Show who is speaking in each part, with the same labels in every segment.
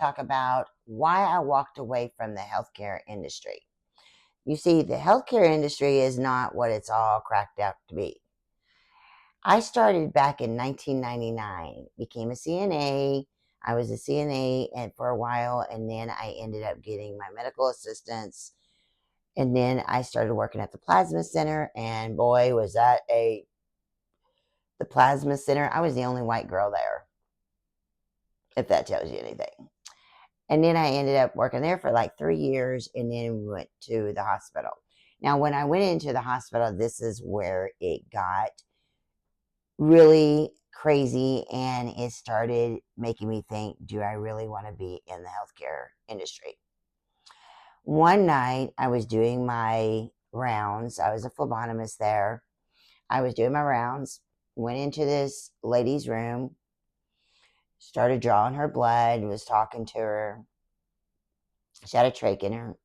Speaker 1: talk about why I walked away from the healthcare industry. You see, the healthcare industry is not what it's all cracked out to be. I started back in 1999, became a CNA. I was a CNA and for a while, and then I ended up getting my medical assistance. And then I started working at the plasma center, and boy, was that the plasma center. I was the only white girl there, if that tells you anything. And then I ended up working there for like 3 years, and then we went to the hospital. Now, when I went into the hospital, this is where it got really crazy, and it started making me think, do I really want to be in the healthcare industry? One night, I was doing my rounds. I was a phlebotomist there. I was doing my rounds, went into this lady's room, started drawing her blood, was talking to her. She had a trach in her.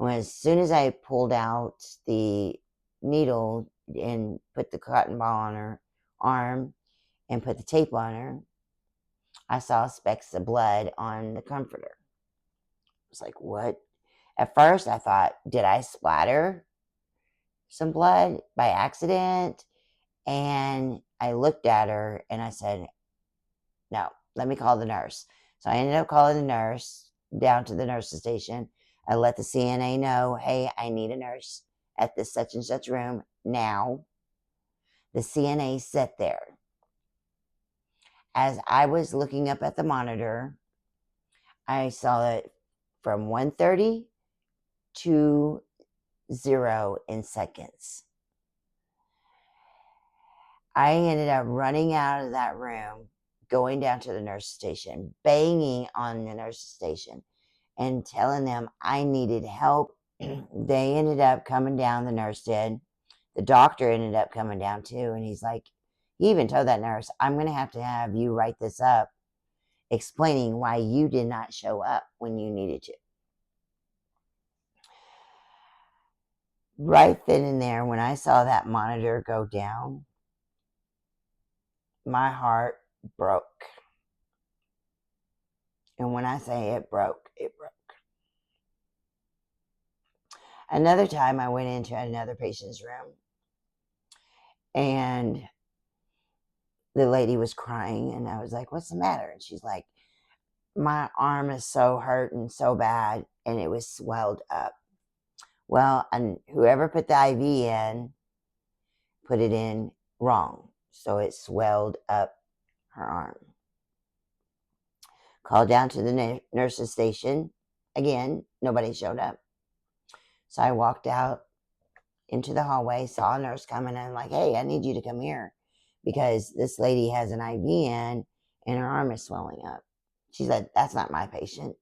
Speaker 1: As soon as I pulled out the needle and put the cotton ball on her arm and put the tape on her, I saw specks of blood on the comforter. I was like, what? At first, I thought, did I splatter some blood by accident? And I looked at her and I said, no, let me call the nurse. So I ended up calling the nurse down to the nurse's station. I let the CNA know, hey, I need a nurse at this such and such room now. The CNA sat there. As I was looking up at the monitor, I saw it from 1:30 to 0 in seconds. I ended up running out of that room, going down to the nurse station, banging on the nurse station, and telling them I needed help. They ended up coming down, the nurse did. The doctor ended up coming down too, and he's like, he even told that nurse, I'm going to have you write this up explaining why you did not show up when you needed to. Right then and there, when I saw that monitor go down, my heart broke. And when I say it broke, it broke. Another time I went into another patient's room, and the lady was crying, and I was like, what's the matter? And she's like, my arm is so hurting so bad, and it was swelled up. Well, and whoever put the IV in put it in wrong, so it swelled up her arm. Called down to the nurse's station. Again, nobody showed up. So I walked out into the hallway, saw a nurse coming, and I'm like, hey, I need you to come here because this lady has an IV in and her arm is swelling up. She said, that's not my patient.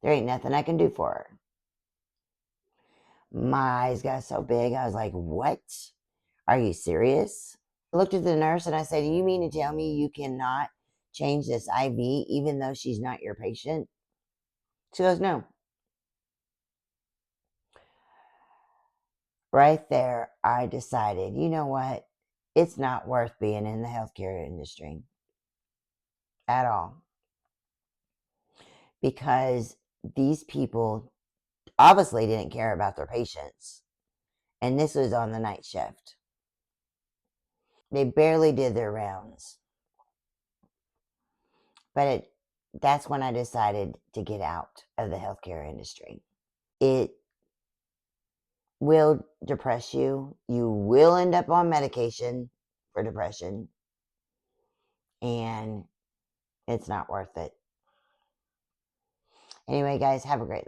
Speaker 1: There ain't nothing I can do for her. My eyes got so big, I was like, what? Are you serious? I looked at the nurse and I said, do you mean to tell me you cannot change this IV even though she's not your patient? She goes, no. Right there, I decided, you know what? It's not worth being in the healthcare industry at all. Because these people obviously didn't care about their patients. And this was on the night shift. They barely did their rounds. But that's when I decided to get out of the healthcare industry. It will depress you. You will end up on medication for depression. And it's not worth it. Anyway, guys, have a great